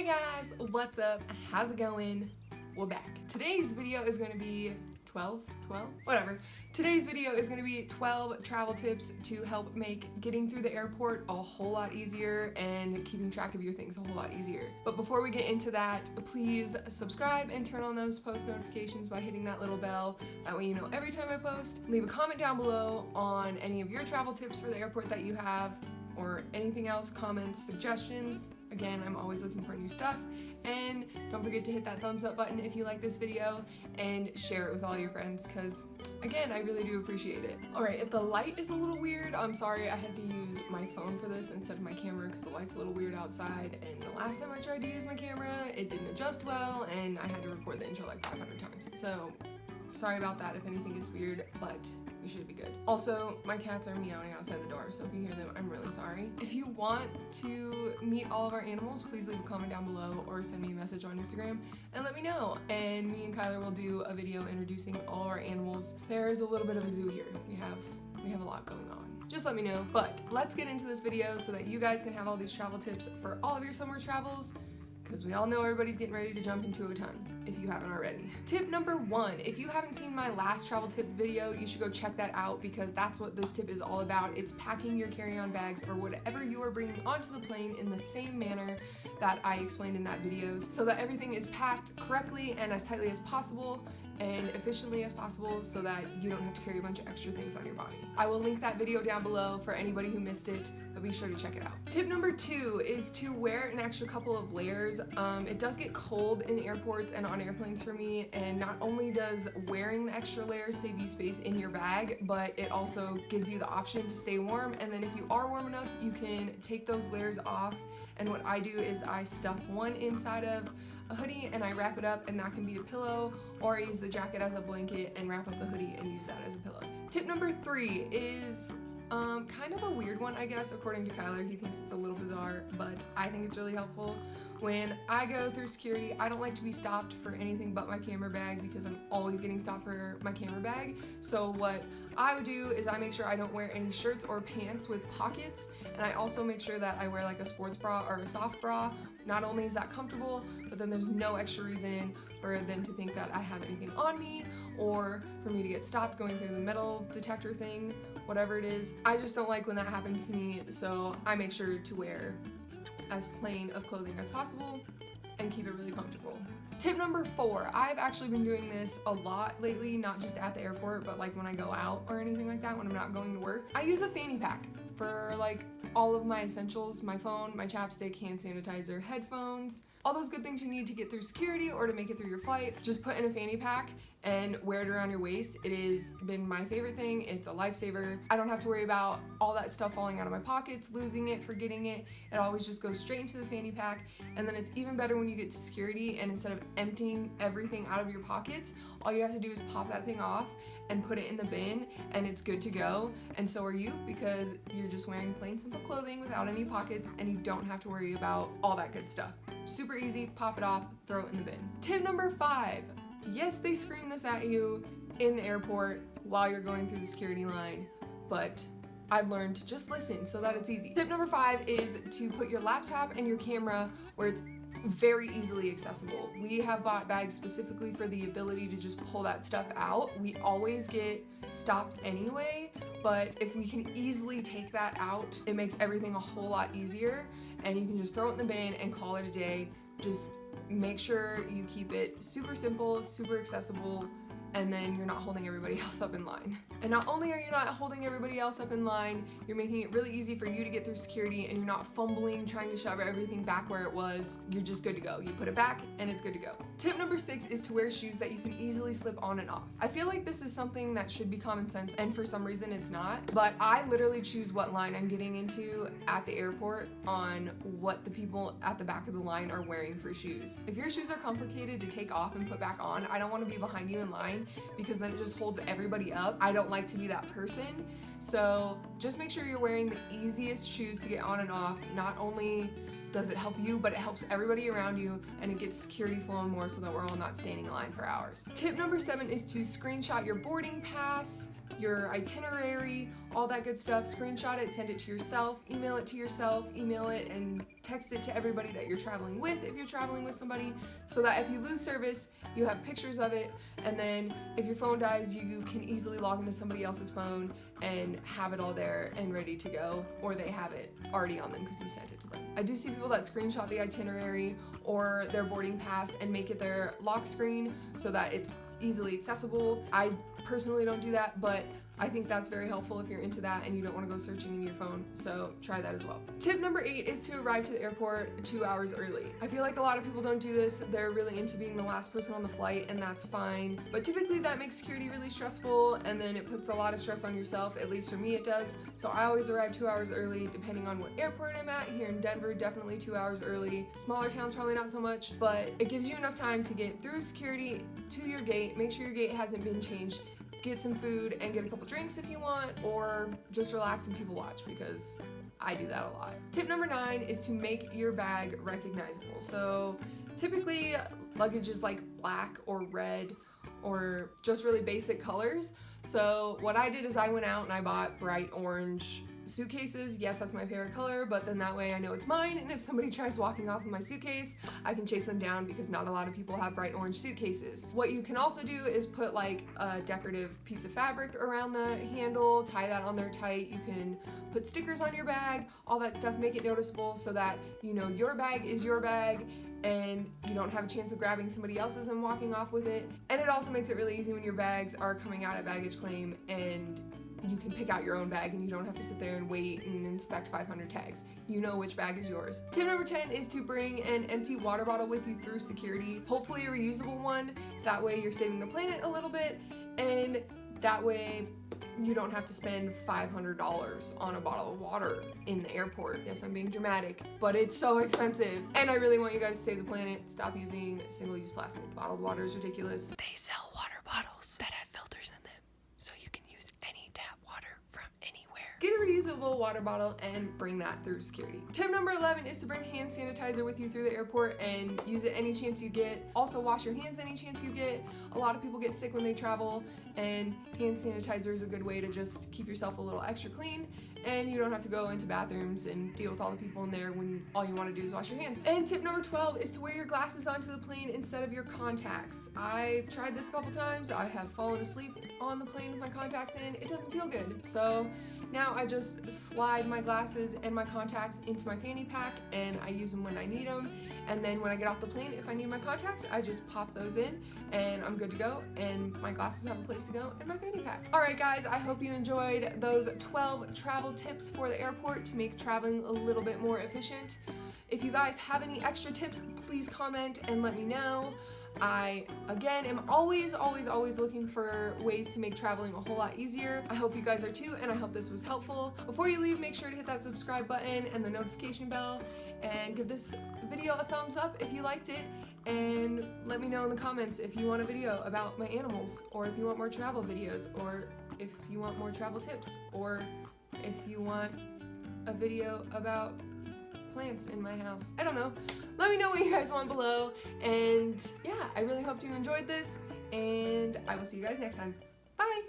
Hey guys, what's up? How's it going? We're back. Today's video is going to be 12? Whatever. Today's video is going to be 12 travel tips to help make getting through the airport a whole lot easier and keeping track of your things a whole lot easier. But before we get into that, please subscribe and turn on those post notifications by hitting that little bell. That way you know every time I post. Leave a comment down below on any of your travel tips for the airport that you have, or anything else, comments, suggestions. Again, I'm always looking for new stuff. And don't forget to hit that thumbs up button if you like this video and share it with all your friends, because again, I really do appreciate it. Alright, if the light is a little weird, I'm sorry, I had to use my phone for this instead of my camera because the light's a little weird outside, and the last time I tried to use my camera, it didn't adjust well and I had to record the intro like 500 times. So sorry about that if anything gets weird, but you should be good. Also, my cats are meowing outside the door, so if you hear them, I'm really sorry. If you want to meet all of our animals, please leave a comment down below or send me a message on Instagram and let me know. And me and Kyler will do a video introducing all our animals. There is a little bit of a zoo here. We have a lot going on. Just let me know. But let's get into this video so that you guys can have all these travel tips for all of your summer travels, because we all know everybody's getting ready to jump into a ton, if you haven't already. Tip number 1, if you haven't seen my last travel tip video, you should go check that out, because that's what this tip is all about. It's packing your carry-on bags or whatever you are bringing onto the plane in the same manner that I explained in that video, so that everything is packed correctly and as tightly as possible and efficiently as possible, so that you don't have to carry a bunch of extra things on your body. I will link that video down below for anybody who missed it, but be sure to check it out. Tip number 2 is to wear an extra couple of layers. It does get cold in airports and on airplanes for me, and not only does wearing the extra layers save you space in your bag, but it also gives you the option to stay warm, and then if you are warm enough, you can take those layers off. And what I do is I stuff one inside of a hoodie and I wrap it up, and that can be a pillow, or I use the jacket as a blanket and wrap up the hoodie and use that as a pillow. Tip number 3 is kind of a weird one, I guess. According to Kyler, he thinks it's a little bizarre, but I think it's really helpful. When I go through security, I don't like to be stopped for anything but my camera bag, because I'm always getting stopped for my camera bag. So what I would do is I make sure I don't wear any shirts or pants with pockets, and I also make sure that I wear like a sports bra or a soft bra. Not only is that comfortable, but then there's no extra reason for them to think that I have anything on me, or for me to get stopped going through the metal detector thing, whatever it is. I just don't like when that happens to me, so I make sure to wear as plain of clothing as possible and keep it really comfortable. Tip number 4, I've actually been doing this a lot lately, not just at the airport, but like when I go out or anything like that, when I'm not going to work. I use a fanny pack for like all of my essentials: my phone, my chapstick, hand sanitizer, headphones, all those good things you need to get through security or to make it through your flight. Just put in a fanny pack and wear it around your waist. It has been my favorite thing. It's a lifesaver. I don't have to worry about all that stuff falling out of my pockets, losing it, forgetting it. It always just goes straight into the fanny pack. And then it's even better when you get to security, and instead of emptying everything out of your pockets, all you have to do is pop that thing off and put it in the bin, and it's good to go. And so are you, because you're just wearing plain simple clothing without any pockets, and you don't have to worry about all that good stuff. Super easy, pop it off, throw it in the bin. Tip number 5. Yes, they scream this at you in the airport while you're going through the security line, but I've learned to just listen so that it's easy. Tip number 5 is to put your laptop and your camera where it's very easily accessible. We have bought bags specifically for the ability to just pull that stuff out. We always get stopped anyway, but if we can easily take that out, it makes everything a whole lot easier, and you can just throw it in the bin and call it a day. Just make sure you keep it super simple, super accessible, and then you're not holding everybody else up in line. And not only are you not holding everybody else up in line, you're making it really easy for you to get through security, and you're not fumbling trying to shove everything back where it was. You're just good to go. You put it back and it's good to go. Tip number 6 is to wear shoes that you can easily slip on and off. I feel like this is something that should be common sense, and for some reason it's not, but I literally choose what line I'm getting into at the airport on what the people at the back of the line are wearing for shoes. If your shoes are complicated to take off and put back on, I don't want to be behind you in line, because then it just holds everybody up. I don't like to be that person. So just make sure you're wearing the easiest shoes to get on and off. Not only does it help you, but it helps everybody around you, and it gets security flowing more so that we're all not standing in line for hours. Tip number 7 is to screenshot your boarding pass your itinerary, all that good stuff. Screenshot it, send it to yourself, email it to yourself, email it and text it to everybody that you're traveling with if you're traveling with somebody, so that if you lose service, you have pictures of it, and then if your phone dies, you can easily log into somebody else's phone and have it all there and ready to go, or they have it already on them because you sent it to them. I do see people that screenshot the itinerary or their boarding pass and make it their lock screen so that it's easily accessible. I personally don't do that, but I think that's very helpful if you're into that and you don't want to go searching in your phone, so try that as well. Tip number 8 is to arrive to the airport 2 hours early. I feel like a lot of people don't do this. They're really into being the last person on the flight, and that's fine, but typically that makes security really stressful, and then it puts a lot of stress on yourself. At least for me it does. So I always arrive 2 hours early, depending on what airport I'm at. Here in Denver, definitely 2 hours early. Smaller towns, probably not so much, but it gives you enough time to get through security to your gate, make sure your gate hasn't been changed, get some food and get a couple drinks if you want, or just relax and people watch, because I do that a lot. Tip number 9 is to make your bag recognizable. So typically luggage is like black or red or just really basic colors. So what I did is I went out and I bought bright orange suitcases. Yes, that's my favorite color, but then that way I know it's mine, and if somebody tries walking off with my suitcase, I can chase them down because not a lot of people have bright orange suitcases. What you can also do is put like a decorative piece of fabric around the handle, tie that on there tight. You can put stickers on your bag, all that stuff, make it noticeable so that you know your bag is your bag and you don't have a chance of grabbing somebody else's and walking off with it. And it also makes it really easy when your bags are coming out at baggage claim and you can pick out your own bag and you don't have to sit there and wait and inspect 500 tags. You know which bag is yours. Tip number 10 is to bring an empty water bottle with you through security. Hopefully a reusable one. That way you're saving the planet a little bit, and that way you don't have to spend $500 on a bottle of water in the airport. Yes, I'm being dramatic, but it's so expensive. And I really want you guys to save the planet. Stop using single-use plastic. Bottled water is ridiculous. They sell water bottles that have filters in them, so you can use any tap water from anywhere. Get a reusable water bottle and bring that through security. Tip number 11 is to bring hand sanitizer with you through the airport and use it any chance you get. Also wash your hands any chance you get. A lot of people get sick when they travel, and hand sanitizer is a good way to just keep yourself a little extra clean, and you don't have to go into bathrooms and deal with all the people in there when all you want to do is wash your hands. And tip number 12 is to wear your glasses onto the plane instead of your contacts. I've tried this a couple times. I have fallen asleep on the plane with my contacts in. It doesn't feel good. So now I just slide my glasses and my contacts into my fanny pack, and I use them when I need them. And then when I get off the plane, if I need my contacts, I just pop those in and I'm good to go, and my glasses have a place to go in my fanny pack. Alright guys, I hope you enjoyed those 12 travel tips for the airport to make traveling a little bit more efficient. If you guys have any extra tips, please comment and let me know. I, again, am always looking for ways to make traveling a whole lot easier. I hope you guys are too, and I hope this was helpful. Before you leave, make sure to hit that subscribe button and the notification bell, and give this video a thumbs up if you liked it, and let me know in the comments if you want a video about my animals, or if you want more travel videos, or if you want more travel tips, or if you want a video about plants in my house. I don't know. Let me know what you guys want below, and yeah, I really hope you enjoyed this, and I will see you guys next time. Bye!